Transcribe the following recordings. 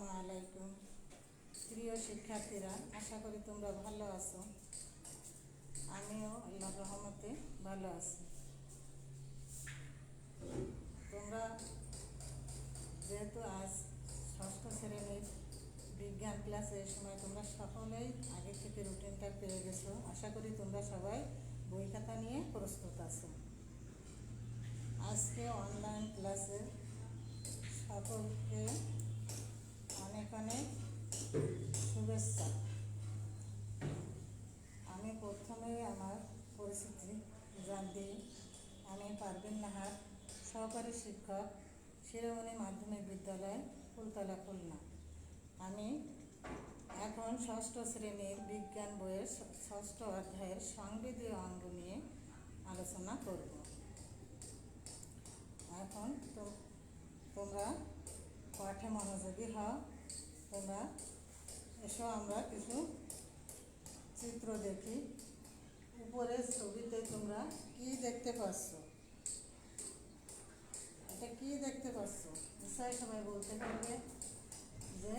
আসসালামু আলাইকুম প্রিয় শিক্ষার্থীরা, আশা করি তোমরা ভালো আছো। আমিও আল্লাহর রহমতে ভালো আছি। তোমরা যেহেতু আজ ষষ্ঠ শ্রেণীর বিজ্ঞান ক্লাসের সময় তোমরা সকলেই আগে থেকে রুটিনটা পেয়ে গেছো। আশা করি তোমরা সবাই বই খাতা নিয়ে প্রস্তুত আছো। আজকে অনলাইন ক্লাসে সকলকে অনেক অনেক শুভেচ্ছা। আমি প্রথমেই আমার পরিচিতি জানতে, আমি পারভিন নাহার, সহকারী শিক্ষক, শিরোমণি মাধ্যমিক বিদ্যালয়, ফুলতলা, খুলনা। আমি এখন ষষ্ঠ শ্রেণীর বিজ্ঞান বইয়ের ষষ্ঠ অধ্যায়ের সংবেদীয় অঙ্গ নিয়ে আলোচনা করব। এখন তো তোমরা পাঠে মনোযোগী হও। তোমরা এসো, আমরা কিছু চিত্র দেখি। উপরের ছবিতে তোমরা কি দেখতে পাচ্ছ? এটা কি দেখতে পাচ্ছ? নিশ্চয়ই সবাই বলতে পারবে যে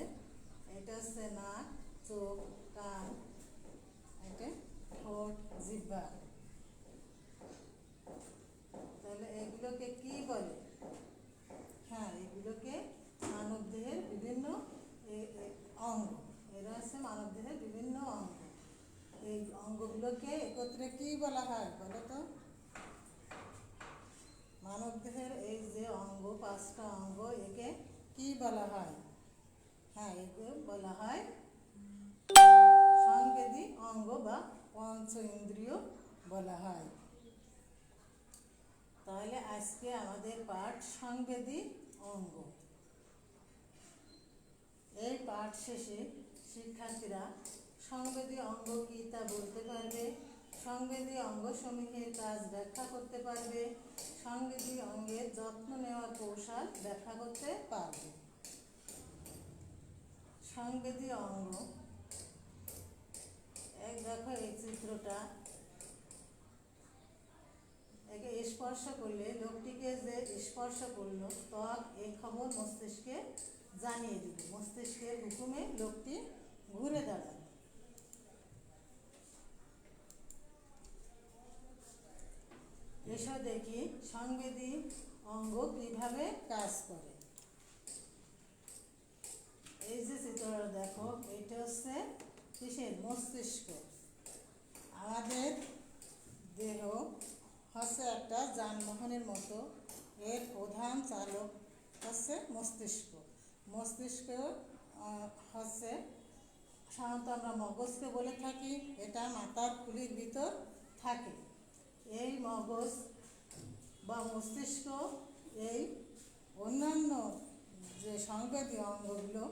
এটা হচ্ছে নাক, চোখ, কান, এটা ঠোঁট, জিহ্বা। তাহলে এগুলোকে কি বলে? হ্যাঁ, এগুলোকে মানবদেহের বিভিন্ন অঙ্গ। এরা হচ্ছে মানবদেহের বিভিন্ন অঙ্গ। এই অঙ্গগুলোকে একত্রে কি বলা হয় বলো তো? মানবদেহের এই যে অঙ্গ, 5টা অঙ্গ, একে কি বলা হয়? হ্যাঁ, একে বলা হয় সংবেদী অঙ্গ বা পঞ্চ ইন্দ্রিয় বলা হয়। তাহলে আজকে আমাদের পাঠ সংবেদী অঙ্গ। এই পাঠ শেষে শিক্ষার্থীরা সংবেদী অঙ্গ কি তা বলতে পারবে, সংবেদী অঙ্গসমূহের কাজ ব্যাখ্যা করতে পারবে, সংবেদী অঙ্গের যত্ন নেওয়ার কৌশল ব্যাখ্যা করতে পারবে। সংবেদী অঙ্গ, দেখো এই চিত্রটা, একে স্পর্শ করলে, লোকটিকে যে স্পর্শ করলো, ত্বক এই খবর মস্তিষ্কে জানিয়ে দিবে। মস্তিষ্কের হুকুমে লোকটি ঘুরে দাঁড়াবে। এসব দেখি সংবেদী অঙ্গ কিভাবে কাজ করে। এই যে চিত্রটা দেখো, এটা হচ্ছে কিসের? মস্তিষ্ক। আমাদের দেহ হচ্ছে একটা যানবাহনের মতো। এর প্রধান চালক হচ্ছে মস্তিষ্ক। মস্তিষ্ক হচ্ছে, সাধারণত আমরা মগজকে বলে থাকি, এটা মাথার খুলির ভিতর থাকে। এই মগজ বা মস্তিষ্ক এই অন্যান্য যে সংবেদী অঙ্গগুলো,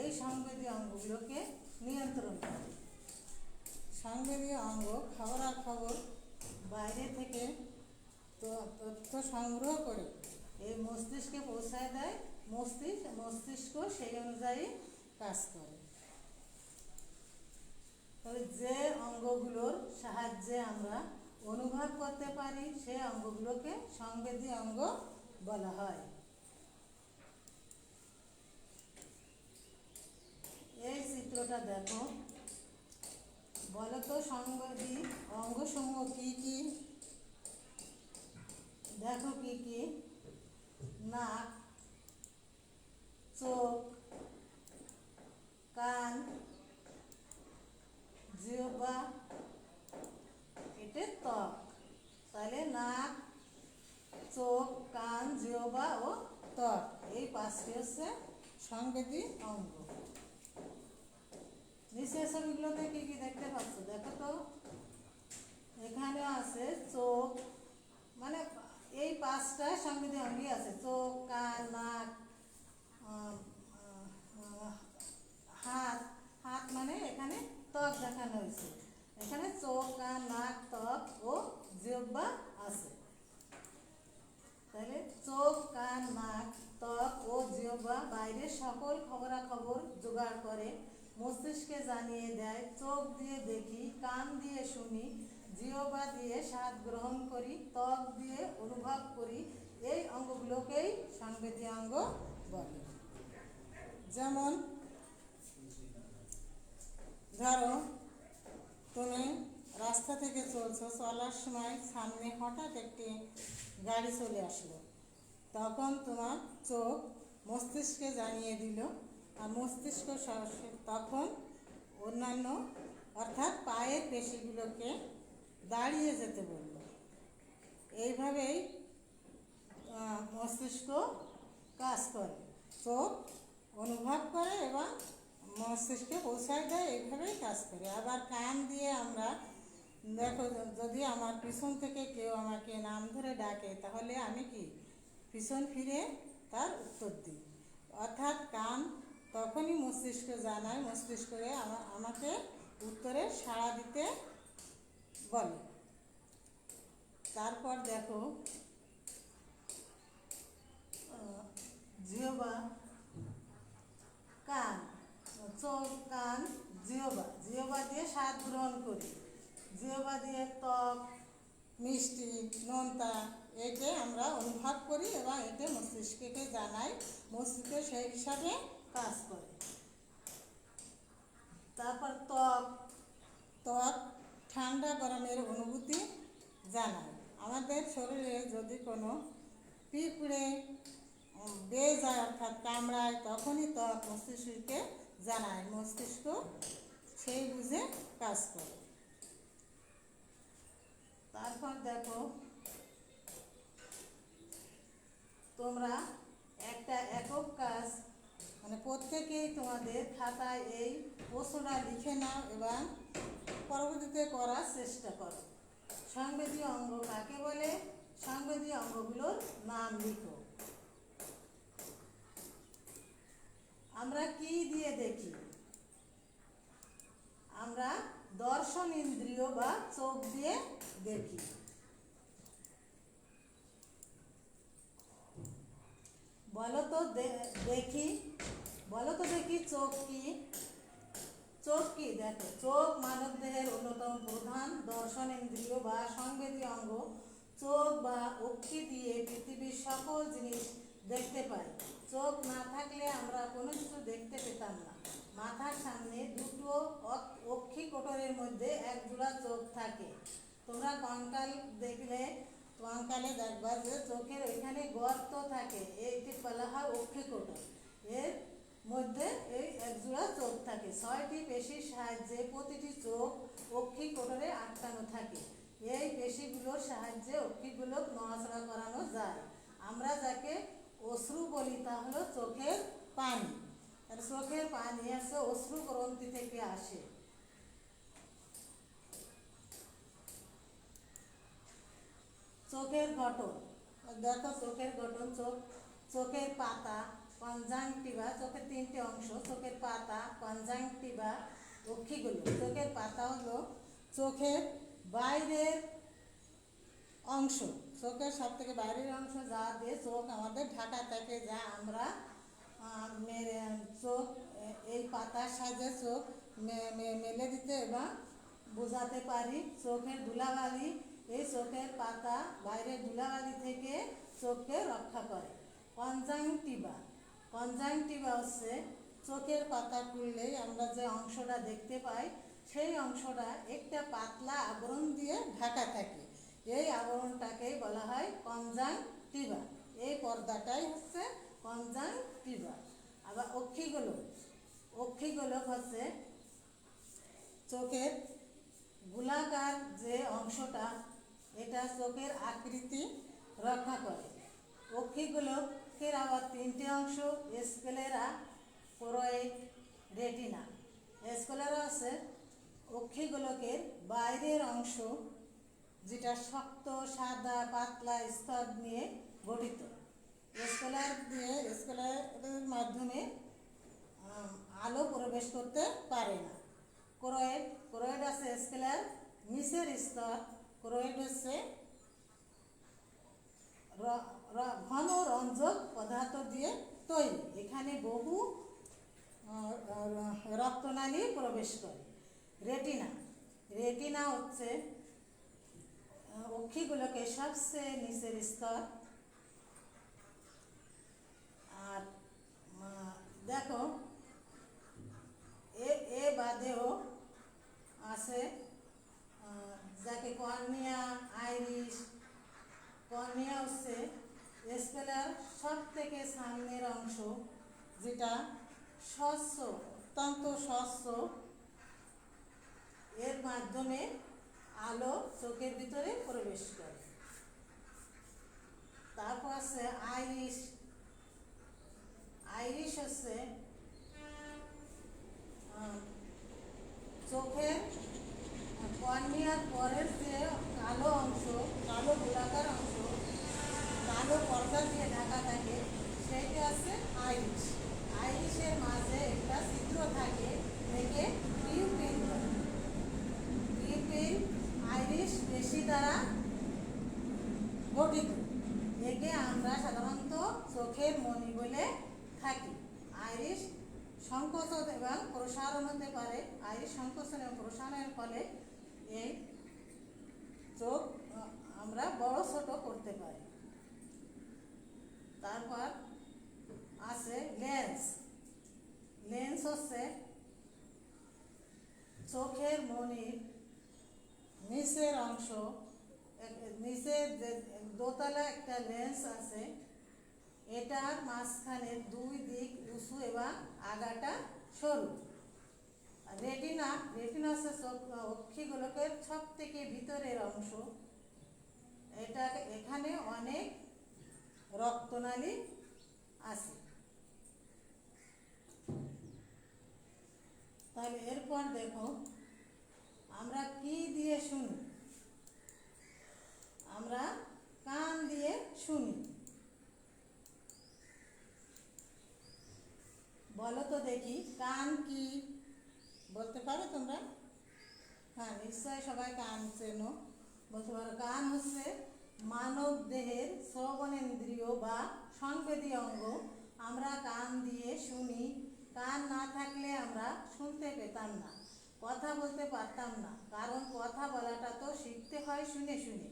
এই সংবেদী অঙ্গগুলোকে নিয়ন্ত্রণ করে। সংবেদী অঙ্গ খবরাখবর বাইরে থেকে তথ্য সংগ্রহ করে এই মস্তিষ্কে পৌঁছায় দেয়। মস্তিষ্ক সেই অনুযায়ী কাজ করে। তবে যে অঙ্গগুলোর সাহায্যে আমরা অনুভব করতে পারি, সেই অঙ্গগুলোকে সংবেদী অঙ্গ বলা হয়। এই চিত্রটা দেখো, বলো তো সংবেদী অঙ্গসমূহ কি কি? দেখো কি কি? নাক, চোখ, কান, জিহ্বা, এটা ত্বক। তাহলে নাক, চোখ, কান, জিহ্বা ও ত্বক, এই 5টি হচ্ছে সংবেদী অঙ্গ। নিচের ছবিগুলোতে কি কি দেখতে পাচ্ছ দেখো তো। এখানে আছে চোখ, মানে এই 5টা সংবেদী অঙ্গই আছে। চোখ, কান, নাক, হাত। হাত মানে এখানে ত্বক দেখানো হয়েছে। এখানে চোখ, কান, নাক, ত্বক ও জিহ্বা আছে। তাহলে চোখ, কান, নাক, ত্বক ও জিহ্বা বাইরের সকল খবরাখবর জোগাড় করে, মস্তিষ্কে জানিয়ে দেয়। চোখ দিয়ে দেখি, কান দিয়ে শুনি, জিহ্বা দিয়ে স্বাদ গ্রহণ করি, ত্বক দিয়ে অনুভব করি। এই অঙ্গগুলোকেই সংবেদী অঙ্গ বলে। যেমন ধরো তুমি রাস্তা থেকে চলছো, চলার সময় সামনে হঠাৎ একটি গাড়ি চলে আসলো, তখন তোমার চোখ মস্তিষ্কে জানিয়ে দিল, আর মস্তিষ্ক তখন অন্যান্য অর্থাৎ পায়ের পেশিগুলোকে দাঁড়িয়ে যেতে বলল। এইভাবেই মস্তিষ্ক কাজ করে, চোখ অনুভব করে এবং মস্তিষ্কে পৌঁছায় দেয়, এইভাবেই কাজ করে। আবার কান দিয়ে আমরা দেখো, যদি আমার পিছন থেকে কেউ আমাকে নাম ধরে ডাকে, তাহলে আমি কি পিছন ফিরে তার উত্তর দিই। অর্থাৎ কান তখনই মস্তিষ্ক জানায়, মস্তিষ্ককে আমাকে উত্তরে সাড়া দিতে বলে। তারপর দেখো জিহ্বা, কান, চোখ, কান, জিহ্বা, জিহ্বা দিয়ে স্বাদ গ্রহণ করি, জিহ্বা দিয়ে ত্বক, মিষ্টি, নোনতা একে আমরা অনুভব করি এবং এতে মস্তিষ্ককে জানাই, মস্তিষ্ক সেই হিসাবে কাজ করে। তারপর ত্বক, ত্বক ঠান্ডা গরমের অনুভূতি জানায়। আমাদের শরীরে যদি কোনো পিঁপড়ে বেয়ে যায় অর্থাৎ কামড়ায়, তখনই ত্বক মস্তিষ্ককে জানায়, মস্তিষ্ক সেই বুঝে কাজ করে। তারপর দেখো তোমরা একটা একক কাজ, মানে প্রত্যেকেই তোমাদের খাতায় এই প্রশ্নটা লিখে নাও এবং পরবর্তীতে করার চেষ্টা করো। সংবেদীয় অঙ্গ কাকে বলে? সংবেদীয় অঙ্গগুলোর নাম লিখো। আমরা কি দিয়ে দেখি? আমরা দর্শন ইন্দ্রিয় বা চোখ দিয়ে দেখি। বলো তো দেখি, বলো তো দেখি চোখ কি? চোখ কি? দেখো, চোখ মানব দেহের অন্যতম প্রধান দর্শন ইন্দ্রিয় বা সংবেদীয় অঙ্গ। চোখ বা অক্ষি দিয়ে পৃথিবীর সকল জিনিস দেখতে পাই। চোখ না থাকলে আমরা কোনো কিছু দেখতে পেতাম না। মাথার সামনে দুটো অক্ষি কোটরের মধ্যে এক জোড়া চোখ থাকে। তোমরা কঙ্কাল দেখলে, কঙ্কালে দেখবা যে চোখের ওইখানে গর্ত থাকে, এইটি বলা হয় অক্ষি কোটর। এর মধ্যে এই একজোড়া চোখ থাকে। 6টি পেশির সাহায্যে প্রতিটি চোখ অক্ষি কোটরে আটকানো থাকে। এই পেশিগুলোর সাহায্যে অক্ষিগুলো নড়াচড়া করানো যায়। আমরা যাকে অশ্রু বলি তা হলো চোখের পানি। আর চোখের পানি আছে অশ্রু গ্রন্থি থেকে আসে। চোখের গঠন দেখো, চোখের গঠন, চোখের পাতা, কনজাংটিভা, চোখের 3টে অংশ, চোখের পাতা, কনজাংটিভা, অক্ষিগুলো। চোখের পাতা হলো চোখের বাইরের অংশ, চোখের সব থেকে বাইরের অংশ, যা দিয়ে চোখ আমাদের ঢাকা থাকে, যা আমরা চোখ এই পাতার সাহায্যে চোখ মেলে দিতে এবং বোঝাতে পারি। চোখের ধুলাবালি, এই চোখের পাতা বাইরের ধুলাবালি থেকে চোখকে রক্ষা করে। কনজাংটিভা, কনজাংটিভা হচ্ছে চোখের পাতা খুললেই আমরা যে অংশটা দেখতে পাই, সেই অংশটা একটা পাতলা আবরণ দিয়ে ঢাকা থাকে। এই আবরণটাকেই বলা হয় কনজাংটিভা। এই পর্দাটাই হচ্ছে কনজাংটিভা। আবার অক্ষিগোলক, অক্ষিগোলক হচ্ছে চোখের গোলাকার যে অংশটা, এটা চোখের আকৃতি রক্ষা করে। অক্ষিগোলকের আবার 3টে অংশ, স্ক্লেরা, কোরয়েড, রেটিনা। স্ক্লেরা আছে অক্ষিগোলকের বাইরের অংশ, যেটা শক্ত, সাদা, পাতলা স্তর নিয়ে গঠিত। স্ক্লেরার মাধ্যমে আলো প্রবেশ করতে পারে না। কোরয়েড, কোরয়েড আছে স্ক্লেরার নিচের স্তর। কোরয়েড হচ্ছে ঘন রঞ্জক পদার্থ দিয়ে তৈরি, এখানে বহু রক্তনালী প্রবেশ করে। রেটিনা, রেটিনা হচ্ছে অক্ষিগুলোকে সবচেয়ে নিচের স্তর। আর দেখো সামনের অংশ, যেটা স্বচ্ছ, অত্যন্ত স্বচ্ছ, এর মাধ্যমে আলো চোখের ভিতরে প্রবেশ করে। তারপর আছে আইরিশ। আইরিশ হচ্ছে চোখের কর্নিয়ার পরের যে কালো অংশ, কালো গোলাকার অংশ, কালো পর্দা দিয়ে ঢাকা থাকে, সেইটা আছে আইরিশ। আইরিশের মাঝে একটা ছিদ্র থাকে, থেকে পিউপিল বলে। পিউপিল আইরিশ পেশি দ্বারা গঠিত। একে আমরা সাধারণত চোখের মণি বলে থাকি। আইরিশ সংকোচন এবং প্রসারণ হতে পারে। আইরিশ সংকোচন এবং প্রসারণের ফলে এই চোখ আমরা বড় ছোট করতে পারি। তারপর আছে লেন্স। লেন্স হচ্ছে চোখের মণির নিচের অংশ, নিচের যে দোতলা একটা লেন্স আছে, এটার মাঝখানে দুই দিক উঁচু এবং আগাটা সরু। রেটিনা, রেটিনা হচ্ছে অক্ষিগোলকের সব থেকে ভিতরের অংশ। এটা এখানে অনেক রক্তনালী আছে। তাহলে এরপর দেখো আমরা কি দিয়ে শুনি। আমরা কান দিয়ে শুনি। বলো তো দেখি কান কি, বলতে পারো তোমরা? হ্যাঁ, নিশ্চয় সবাই কান চেনো, বলতে পারো। কান হচ্ছে মানব দেহের শ্রবণেন্দ্রিয় বা সংবেদী অঙ্গ। আমরা কান দিয়ে শুনি। কান না থাকলে আমরা শুনতে পেতাম না, কথা বলতে পারতাম না, কারণ কথা বলাটা তো শিখতে হয় শুনে শুনে।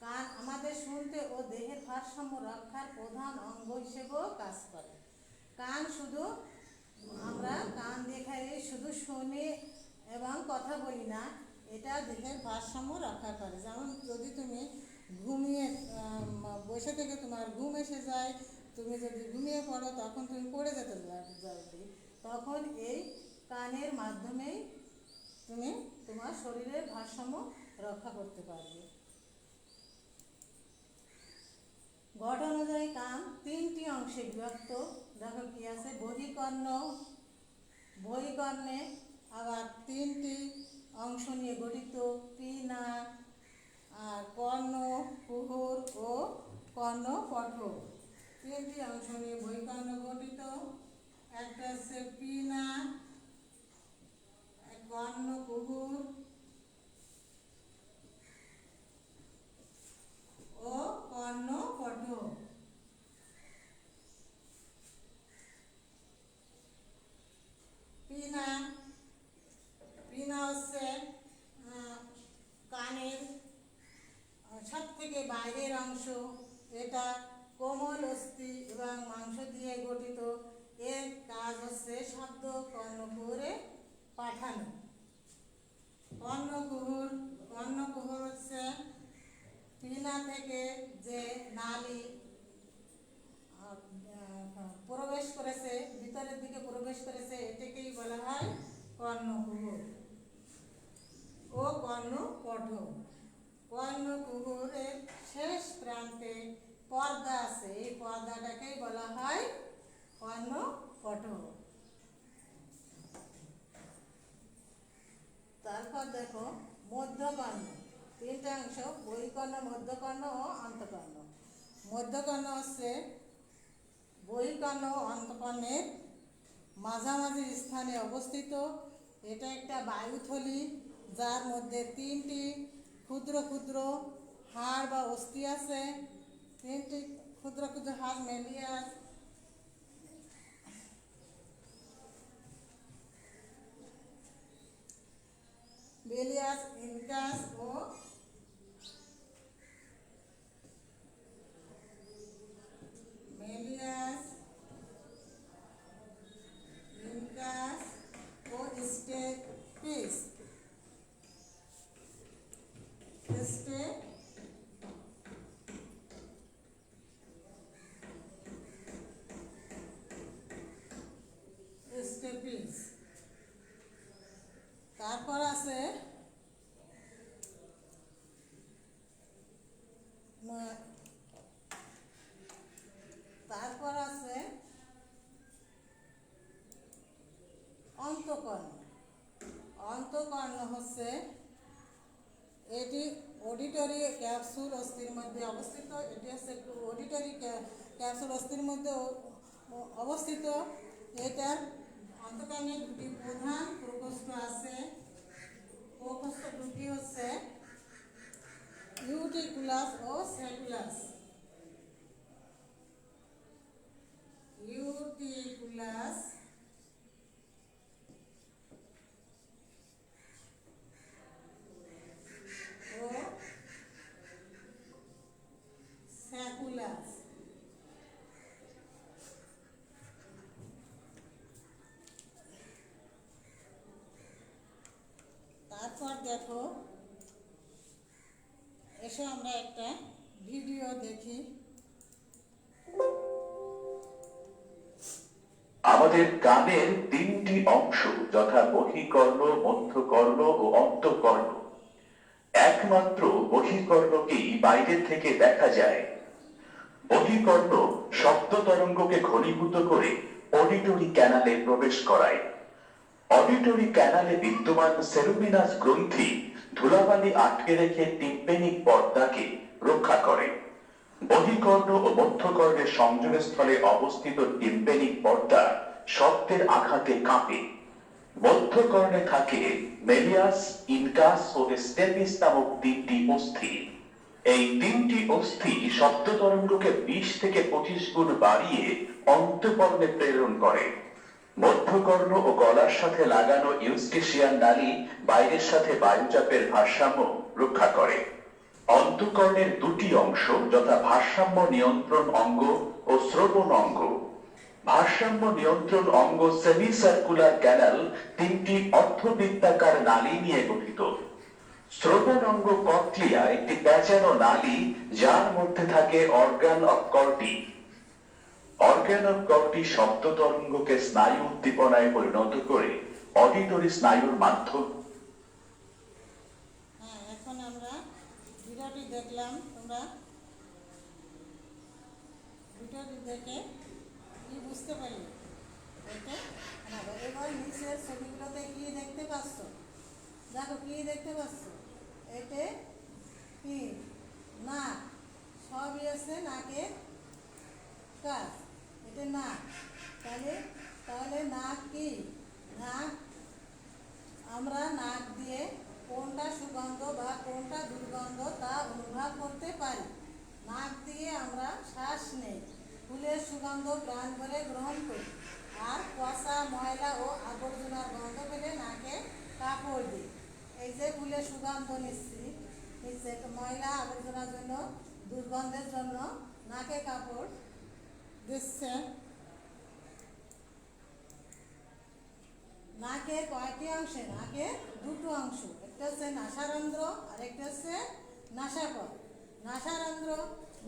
কান আমাদের শুনতে ও দেহের ভারসাম্য রক্ষার প্রধান অঙ্গ হিসেবেও কাজ করে। কান শুধু আমরা কান দেখে শুধু শুনি এবং কথা বলি না, এটা দেহের ভারসাম্য রক্ষা করে। যেমন যদি তুমি ঘুমিয়ে বসে থেকে তোমার ঘুম এসে যায়, তুমি যদি ঘুমিয়ে পড়ো, তখন তুমি পড়ে যেতে পারবে, তখন এই কানের মাধ্যমেই তুমি তোমার শরীরের ভারসাম্য রক্ষা করতে পারবে। গঠন অনুযায়ী কান তিনটি অংশে বিভক্ত। দেখো কি আছে, বহিকর্ণ। বহিকর্ণে আবার তিনটি অংশ নিয়ে গঠিত, পিনা, আর কর্ণ কুহর ও কর্ণপটল। তিনটি অংশ নিয়ে বহিকর্ণ গঠিত। একটা হচ্ছে পিনা, কর্ণ কুহর ও কর্ণপটল। পিনা, পিনা হচ্ছে কানের সব থেকে বাইরের অংশ। এটা কোমল অস্থি এবং মাংস দিয়ে গঠিত। এর কাজ হচ্ছে শব্দ কর্ণকুহরে পাঠানো। কর্ণকুহর, কর্ণকুহর হচ্ছে পিনা থেকে যে নালী প্রবেশ করেছে, ভিতরের দিকে প্রবেশ করেছে, এটাকেই বলা হয় কর্ণকুহর ও কর্ণপটল। কর্ণকুহরের শেষ প্রান্তে পর্দা আছে, এই পর্দাটাকেই বলা হয় কর্ণপটল। তারপর দেখো মধ্যকর্ণ। তিনটা অংশ, বহিকর্ণ, মধ্যকর্ণ ও অন্তকর্ণ। মধ্যকর্ণ হচ্ছে বহিকর্ণ ও অন্তকর্ণের মাঝামাঝি স্থানে অবস্থিত। এটা একটা বায়ুথলি, যার মধ্যে তিনটি ক্ষুদ্র ক্ষুদ্র হাড় বা অস্থি আছে। তিনটি ক্ষুদ্র ক্ষুদ্র হাড় মেলিয়াস, বেলিয়াস, ইনকাস ও মেলিয়াস, ইনকাস ও স্টেপিস। অন্তঃকর্ণ। অন্তঃকর্ণ হচ্ছে এটি অডিটরি ক্যাপসুল অস্থির মধ্যে অবস্থিত। এটি হচ্ছে অডিটরি ক্যাপসুল অস্থির মধ্যে অবস্থিত। এটার অন্তঃকর্ণে দুটি প্রধান প্রকোষ্ঠ আছে। প্রকোষ্ঠ দুটি হচ্ছে ইউটিকুলাস ও স্যাকুলাস। ইউটিকুলাস ও স্যাকুলাস। তারপর দেখো, এসো আমরা একটা ভিডিও দেখি। আমাদের কানের তিনটি অংশ যথা বহিকর্ণ, মধ্যকর্ণ ও অন্তঃকর্ণ। একমাত্র বহিকর্ণকেই বাইরে থেকে দেখা যায়। বহিকর্ণ শব্দ তরঙ্গকে ঘনীভূত করে অডিটরি ক্যানালে প্রবেশ করায়। অডিটরি ক্যানালে বিদ্যমান সেরুমিনাস গ্রন্থি ধুলাবালি আটকে রেখে টিম্পেনিক পর্দাকে রক্ষা করে। বহিকর্ণ ও মধ্যকর্ণের সংযোগস্থলে অবস্থিত টিম্পেনিক পর্দা শব্দের আঘাতে কাঁপে। মধ্যকর্ণে থাকে মেলিয়াস, ইনকাস ও স্টেপিস নামক তিনটি অস্থি। এই তিনটি অস্থি শব্দ তরঙ্গকে 20 থেকে 25 গুণ বাড়িয়ে অন্তঃকর্ণে প্রেরণ করে। মধ্যকর্ণ ও গলার সাথে লাগানো ইউস্টেশিয়ান নালী বাইরের সাথে বায়ুচাপের ভারসাম্য রক্ষা করে। অন্তঃকর্ণের দুটি অংশ যথা ভারসাম্য নিয়ন্ত্রণ অঙ্গ ও শ্রবণ অঙ্গ। ভারসাম্য নিয়ন্ত্রণ অঙ্গ সেমি সার্কুলার ক্যানাল তিনটি অর্ধবৃত্তাকার নালী নিয়ে গঠিত। শ্রবণ অঙ্গ ককলিয়া একটি প্যাঁচানো নালী যার মধ্যে থাকে organ of Corti. Organ of Corti শব্দ তরঙ্গকে স্নায়ু উদ্দীপনায় পরিণত করে অডিটরি স্নায়ুর মাধ্যম। এখন আমরা ভিডিওটি দেখলাম। তোমরা ভিডিওটি দেখে কি বুঝতে পারলে? এবার নিচের ছবিগুলোতে কি দেখতে পাচ্ছ? দেখো কি দেখতে পাচ্ছ? এতে কি নাক, সবই আছে নাকের কাজ। এটা নাক। তাহলে তাহলে নাক কি? নাক আমরা নাক দিয়ে কোনটা সুগন্ধ বা কোনটা দুর্গন্ধ তা অনুভব করতে পারি। নাক দিয়ে আমরা শ্বাস নেই, ফুলের সুগন্ধ প্রাণ ভরে গ্রহণ করি। আর পচা, ময়লা ও আবর্জনার গন্ধ পেলে নাকে কাপড় দিই। এই যে ফুলের সুগন্ধ নিচ্ছি, ময়লা আবর্জনার জন্য, দুর্গন্ধের জন্য নাকে কাপড় দিচ্ছে। নাকের কয়টি অংশে? নাকের দুটো অংশ। একটা হচ্ছে নাসারন্ধ্র আর একটা হচ্ছে নাসাপথ। নাসারন্ধ্র,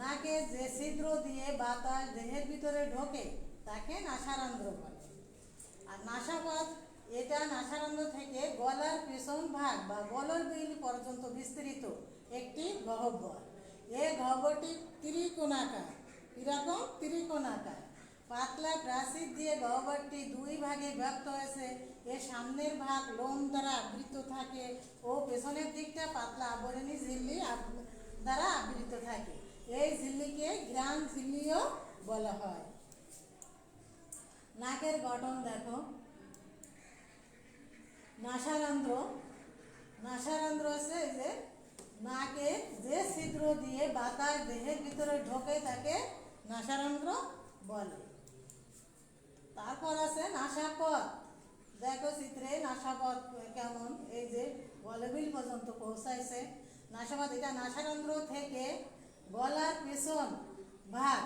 নাকের যে ছিদ্র দিয়ে বাতাস দেহের ভিতরে ঢোকে তাকে নাসারন্ধ্র বলে। আর নাসাপথ, এটা নাসারন্ধ্র থেকে গলার পেছন ভাগ বা গলবিল পর্যন্ত বিস্তৃত একটি গহ্বর। এই গহ্বরটি ত্রিকোণাকার। এরকম ত্রিকোণাকার। পাতলা প্রাচীর দিয়ে গহ্বরটি দুই ভাগে বিভক্ত হয়েছে। এর সামনের ভাগ লোম দ্বারা আবৃত থাকে ও পেছনের দিকটা পাতলা আবরণী ঝিল্লি দ্বারা আবৃত থাকে। এই ঝিল্লিকে ঘ্রাণ ঝিল্লিও বলা হয়। নাকের গঠন দেখো। নাসারন্ধ্র, নাসারন্ধ্র আছে যে নাকে যে ছিদ্র দিয়ে বাতাস দেহের ভিতরে ঢোকে তাকে নাসারন্ধ্র বলে। তারপর আছে নাসাপথ। দেখো চিত্রে নাসাপথ কেমন, এই যে গলবিল পর্যন্ত পৌঁছাইছে। নাসাপথ এটা নাসারন্ধ্র থেকে গলার পেছন ভাগ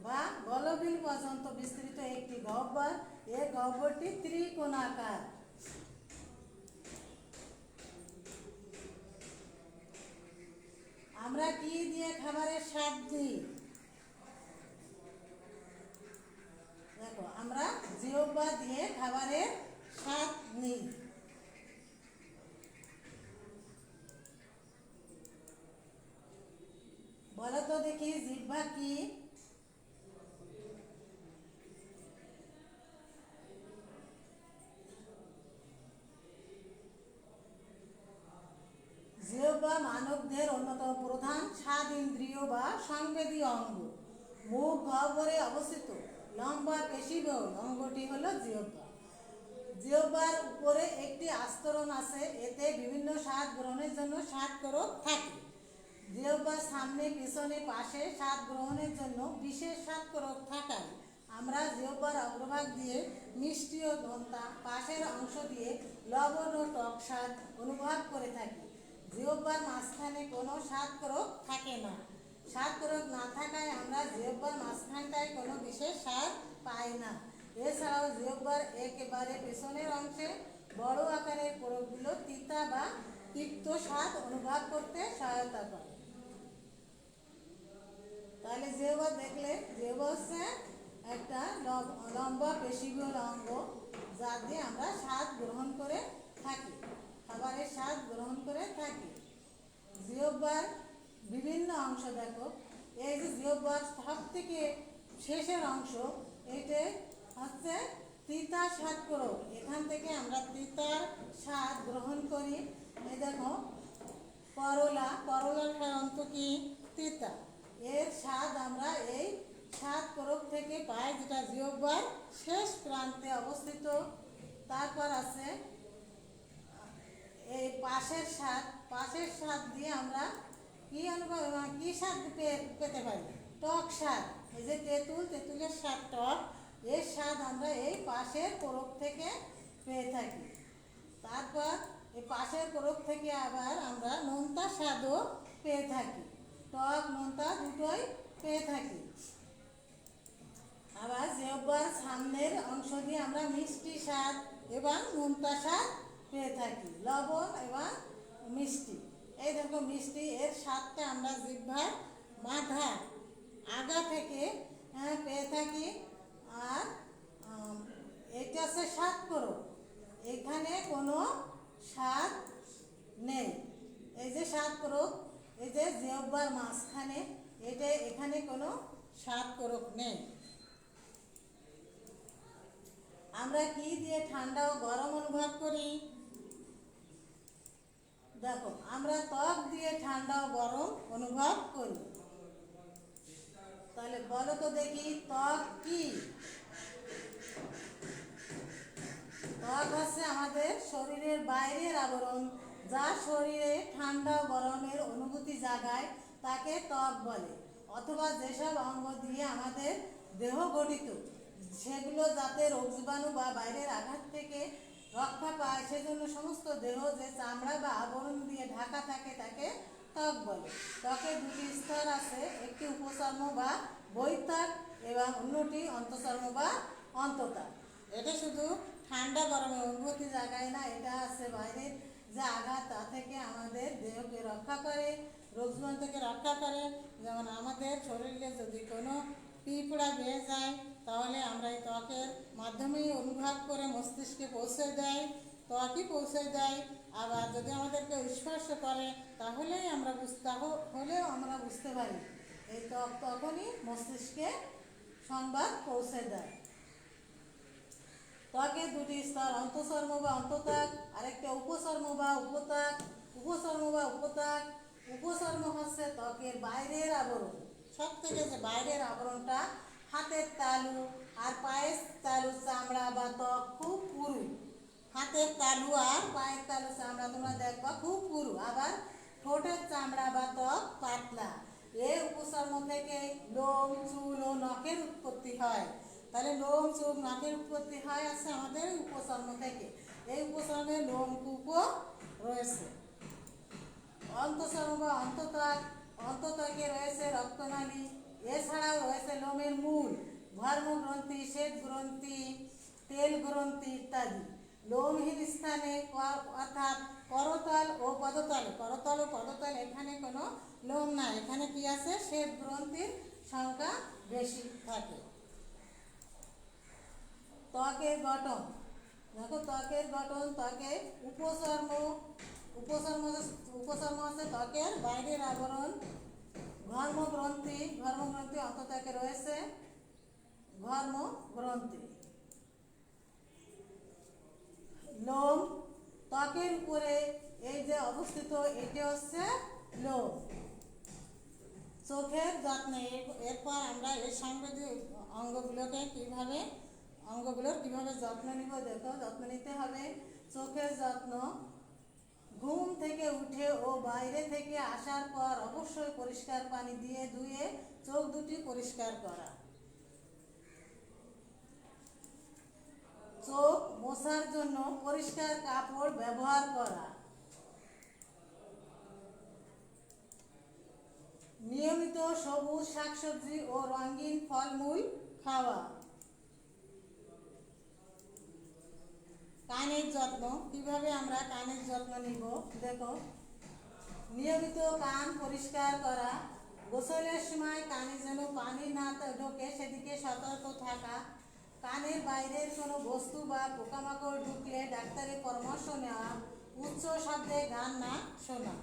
বা গলবিল পর্যন্ত বিস্তৃত একটি গহ্বর। এই গহ্বরটি ত্রিকোণাকার। আমরা কি দিয়ে খাবারের স্বাদ দিই? দেখো, আমরা জিহ্বা দিয়ে খাবারের স্বাদ নিই। বলো তো দেখি জিহ্বা কি? জিহ্বা মানবদেহের অন্যতম প্রধান স্বাদ ইন্দ্রিয় বা সংবেদী অঙ্গ। মুখ গহ্বরে অবস্থিত লম্বা পেশিবহুল অঙ্গটি হলো জিহ্বা। জিহ্বার উপরে একটি আস্তরণ আছে, এতে বিভিন্ন স্বাদ গ্রহণের জন্য স্বাদকোরক থাকে। জিহ্বার সামনে, পিছনে, পাশে স্বাদ গ্রহণের জন্য বিশেষ স্বাদকোরক থাকায় আমরা জিহ্বার অগ্রভাগ দিয়ে মিষ্টি ও নোনতা, পাশের অংশ দিয়ে লবণ ও টক স্বাদ অনুভব করে থাকি। জিহ্বার মাঝখানে কোনো স্বাদকোরক থাকে না। স্বাদকোরক না থাকায় আমরা জিহ্বার মাঝখানটায় কোনো বিশেষ স্বাদ পাই না। এছাড়াও জিহ্বার একেবারে পেছনের অংশে বড় আকারের কোরকগুলো তিতা বা তিক্ত স্বাদ অনুভব করতে সহায়তা করে। তাহলে জিহ্বা দেখলে, জিহ্বা হচ্ছে একটা লম্বা পেশিবহুল অঙ্গ, যা দিয়ে আমরা স্বাদ গ্রহণ করে থাকি, খাবারের স্বাদ গ্রহণ করে থাকি। জিহ্বার বিভিন্ন অংশ দেখো, এই যে জিহ্বার সব থেকে শেষের অংশ, এটা হচ্ছে তিতা স্বাদকোরক। এখান থেকে আমরা তিতার স্বাদ গ্রহণ করি। এই দেখো করলার সাধারণত কি তিতা, এর স্বাদ আমরা এই স্বাদকোরক থেকে পাই, যেটা জিহ্বার শেষ প্রান্তে অবস্থিত। তারপর আছে এই পাশের স্বাদ দিয়ে আমরা কি স্বাদ পেতে পারি? টক স্বাদ। এই যে তেঁতুলের স্বাদ টক, এর স্বাদ আমরা এই পাশের কোরক থেকে পেয়ে থাকি। তারপর এই পাশের কোরক থেকে আবার আমরা নোনতা স্বাদও পেয়ে থাকি, টক নোনতা দুটোই পেয়ে থাকি। আবার জিহ্বার সামনের অংশ দিয়ে আমরা মিষ্টি স্বাদ এবং নোনতা স্বাদ পেয়ে থাকি, লবণ এবং মিষ্টি। এই দেখো মিষ্টি, এর স্বাদটা আমরা জিহ্বার মাথা আগা থেকে পেয়ে থাকি। আর এটা হচ্ছে স্বাদকোরক, এখানে কোনো স্বাদ নেই। এই যে স্বাদকোরক, এই যে জিহ্বার মাঝখানে, এখানে কোনো স্বাদকোরক নেই। আমরা কি দিয়ে ঠান্ডা ও গরম অনুভব করি? দেখো, আমরা ত্বক দিয়ে ঠান্ডা ও গরম অনুভব করি। তাহলে বলো তো দেখি, ত্বক কি? ত্বক হচ্ছে আমাদের শরীরের বাইরের আবরণ, যা শরীরে ঠান্ডা ও গরমের অনুভূতি জাগায়, তাকে ত্বক বলে। অথবা যেসব অঙ্গ দিয়ে আমাদের দেহ গঠিত, সেগুলো যাতে রোগ জীবাণু বা বাইরের আঘাত থেকে রক্ষা পায়, সেজন্য সমস্ত দেহ যে চামড়া বা আবরণ দিয়ে ঢাকা থাকে, তাকে ত্বক বলে। ত্বকের দুটি স্তর আছে, একটি উপচর্ম বা বহিঃত্বক এবং অন্যটি অন্তঃচর্ম বা অন্তঃত্বক। এটা শুধু ঠান্ডা গরমের অনুভূতি জাগায় না, এটা আছে বাইরের যে আঘাত, তা থেকে আমাদের দেহকে রক্ষা করে, রোগ জীবাণু থেকে রক্ষা করে। যেমন আমাদের শরীরে যদি কোনো পিঁপড়া বেয়ে যায়, তাহলে আমরা এই ত্বকের মাধ্যমেই অনুভব করে মস্তিষ্কে পৌঁছে দেয়, ত্বকই পৌঁছে দেয়। আবার যদি আমাদেরকে স্পর্শ করে, হলেও আমরা বুঝতে পারি, এই ত্বক তখনই মস্তিষ্কে সংবাদ পৌঁছে দেয়। ত্বকের দুটি স্তর, অন্তঃচর্ম বা অন্তঃত্বক, আরেকটা উপচর্ম বা উপত্বক। উপচর্ম হচ্ছে ত্বকের বাইরের আবরণ। সব থেকে যে বাইরের আবরণটা, হাতের তালু আর পায়ের তালু চামড়া বা ত্বক খুব পুরু। হাতের তালু আর পায়ের তালু চামড়া তোমরা দেখবা খুব পুরু। আবার ঠোঁটের চামড়া বা ত্বক পাতলা। এই উপচর্ম থেকে লোম, চুল ও নখের উৎপত্তি হয়। তাহলে লোম, চুল, নখের উৎপত্তি হয় আছে আমাদের উপচর্ম থেকে। এই উপচর্মে লোমকূপও রয়েছে। অন্তঃচর্ম বা অন্তঃত্বকে রয়েছে রক্তনালী, এছাড়াও রয়েছে লোমের মূল, ধর্মগ্রন্থি, শ্বেত গ্রন্থি, তেল গ্রন্থি ইত্যাদি। লোমহীন স্থানে অর্থাৎ করতল ও পদতল, এখানে কোনো লোম নাই, এখানে কি আছে? শ্বেত গ্রন্থির সংখ্যা বেশি থাকে। ত্বকের গঠন দেখো, ত্বকের গঠন, ত্বকের উপচর্ম হচ্ছে ত্বকের বাইরের আবরণ। ঘর্মগ্রন্থি অন্তঃত্বকে রয়েছে। ঘর্মগ্রন্থি। লোম ত্বকের উপরে এই যে অবস্থিত এটি হচ্ছে লোভ। চোখের যত্ন, এরপর আমরা এর সাংবেদিক অঙ্গগুলোর কিভাবে যত্ন নিব। দেখো, যত্ন নিতে হবে। চোখের যত্ন: ঘুম থেকে উঠে ও বাইরে থেকে আসার পর অবশ্যই পরিষ্কার পানি দিয়ে ধুয়ে চোখ দুটি পরিষ্কার করা। চোখ মোছার জন্য পরিষ্কার কাপড় ব্যবহার করা। নিয়মিত সবুজ শাকসবজি ও রঙিন ফলমূল খাওয়া। কানের যত্ন: কিভাবে আমরা কানের যত্ন নিব। দেখো, নিয়মিত কান পরিষ্কার করা। গোসলের সময় কানে যেন পানি না ঢোকে সেদিকে সতর্ক থাকা। কানের বাইরের কোনো বস্তু বা পোকামাকড় ঢুকলে ডাক্তারের পরামর্শ নেওয়া। উচ্চ শব্দে গান না শোনা।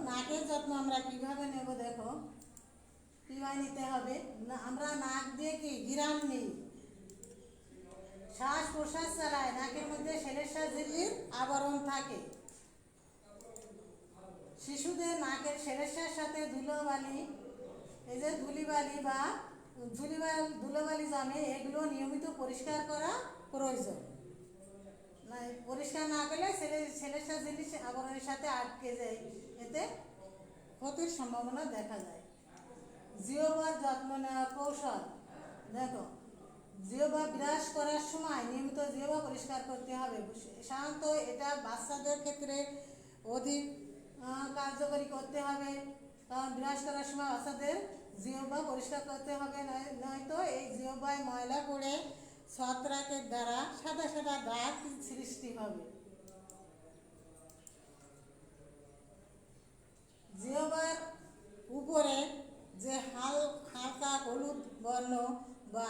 নাকের যত্ন আমরা কিভাবে নেব। দেখো, কিভাবে নিতে হবে। আমরা নাক দিয়ে কি ঘিরান নিই, শ্বাস প্রশ্বাস চালায়। নাকের মধ্যে শ্লেষ্মা ঝিল্লির আবরণ থাকে। শিশুদের নাকের শ্লেষ্মার সাথে ধুলোবালি, এই যে ধুলোবালি জমে, এগুলো নিয়মিত পরিষ্কার করা প্রয়োজন। পরিষ্কার না করলে শ্লেষ্মা ঝিল্লি আবরণের সাথে আটকে যায়, এতে ক্ষতির সম্ভাবনা দেখা যায়। জিহ্বার যত্ন নেওয়ার কৌশল: দেখো, জিহ্বা ব্রাশ করার সময় নিয়মিত জিহ্বা পরিষ্কার করতে হবে। সাধারণত এটা বাচ্চাদের ক্ষেত্রে অধিক কার্যকরী করতে হবে, কারণ ব্রাশ করার সময় বাচ্চাদের জিহ্বা পরিষ্কার করতে হবে, নয়তো এই জিহ্বায় ময়লা পড়ে ছত্রাকের দ্বারা সাদা সাদা দাগ সৃষ্টি হবে। জিহ্বার উপরে যে হালকা হলুদ বর্ণ বা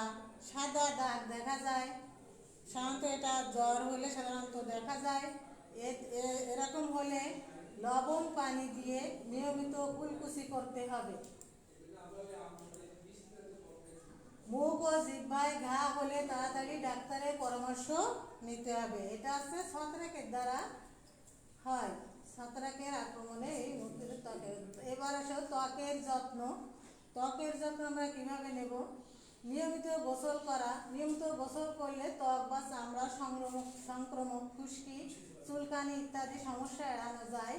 সাদা দাগ দেখা যায়, সাধারণত এটা জ্বর হলে সাধারণত দেখা যায়। এরকম হলে লবণ পানি দিয়ে নিয়মিত কুলকুচি করতে হবে। মুখ ও জিহ্বায় ঘা হলে তাড়াতাড়ি ডাক্তারের পরামর্শ নিতে হবে। এটা হচ্ছে ছত্রাকের দ্বারা হয়, ছত্রাকের আক্রমণে এই মুখের ত্বকের। এবার আসো ত্বকের যত্ন। ত্বকের যত্ন আমরা কিভাবে নেব। নিয়মিত গোসল করা। নিয়মিত গোসল করলে ত্বক বা চামড়া সংক্রমক, খুশকি, চুলকানি ইত্যাদি সমস্যা এড়ানো যায়।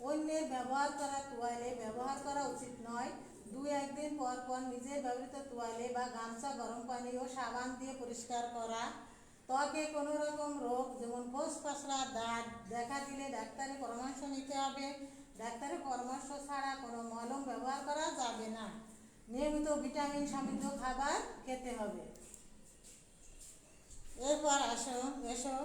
অন্যের ব্যবহার করা তোয়ালে ব্যবহার করা উচিত নয়। 2-1 দিন পর পর নিজের ব্যবহৃত তোয়ালে বা গামছা গরম পানি ও সাবান দিয়ে পরিষ্কার করা। ত্বকে কোনো রকম রোগ যেমন খোসপসরা দাগ দেখা দিলে ডাক্তারের পরামর্শ নিতে হবে। ডাক্তারের পরামর্শ ছাড়া কোনো মলম ব্যবহার করা যাবে না। নিয়মিত ভিটামিন সমৃদ্ধ খাবার খেতে হবে। এরপর এসো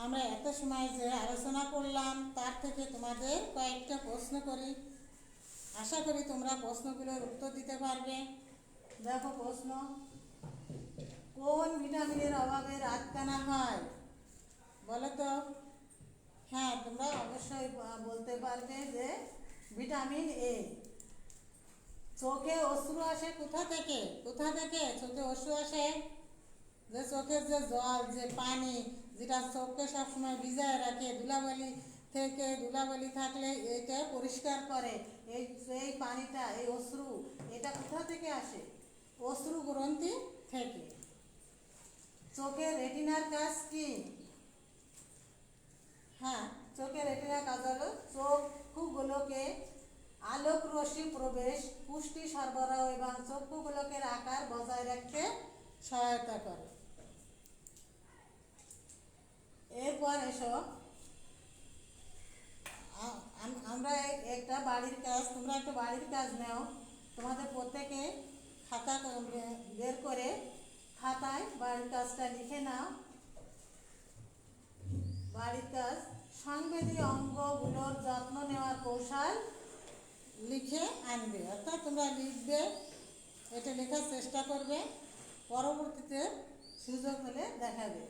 আমরা এত সময় যে আলোচনা করলাম তার থেকে তোমাদের কয়েকটা প্রশ্ন করি। আশা করি তোমরা প্রশ্নগুলোর উত্তর দিতে পারবে। দেখো প্রশ্ন: কোন ভিটামিনের অভাবে রাতকানা হয়? বলো তো। হ্যাঁ, তোমরা অবশ্যই বলতে পারবে যে ভিটামিন এ। চোখে অশ্রু আসে কোথা থেকে? চোখে অশ্রু আসে যে চোখের যে জল, যে পানি, যেটা চোখকে সবসময় ভিজায় রাখে, ধুলাবালি থাকলে এটা পরিষ্কার করে। এই পানিটা, এই অশ্রু, এটা কোথা থেকে আসে? অশ্রু গ্রন্থি থেকে। চোখের রেটিনার কাজ কি? হ্যাঁ, চোখের রেটিনার কাজ হলো চক্ষুগুলোকে আলোক রশ্মি প্রবেশ, পুষ্টি সরবরাহ এবং চক্ষুগুলোকে আকার বজায় রাখতে সহায়তা করে। এরপর এসো আমরা একটা বাড়ির কাজ, তোমরা একটা বাড়ির কাজ নাও। তোমাদের প্রত্যেকে খাতা বের করে খাতায় বাড়ির কাজটা লিখে নাও। বাড়ির কাজ: সংবেদী অঙ্গগুলোর যত্ন নেওয়ার কৌশল লিখে আনবে, অর্থাৎ তোমরা লিখবে, এটা লেখার চেষ্টা করবে, পরবর্তীতে সুযোগ হলে দেখাবে।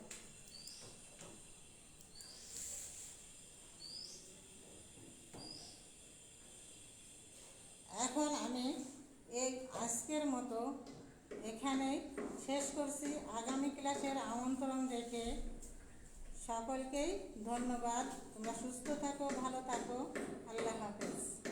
আজকের মতো এখানেই শেষ করছি। আগামী ক্লাসের আমন্ত্রণ রেখে সকলকেই ধন্যবাদ। তোমরা সুস্থ থাকো, ভালো থাকো। আল্লাহ হাফেজ।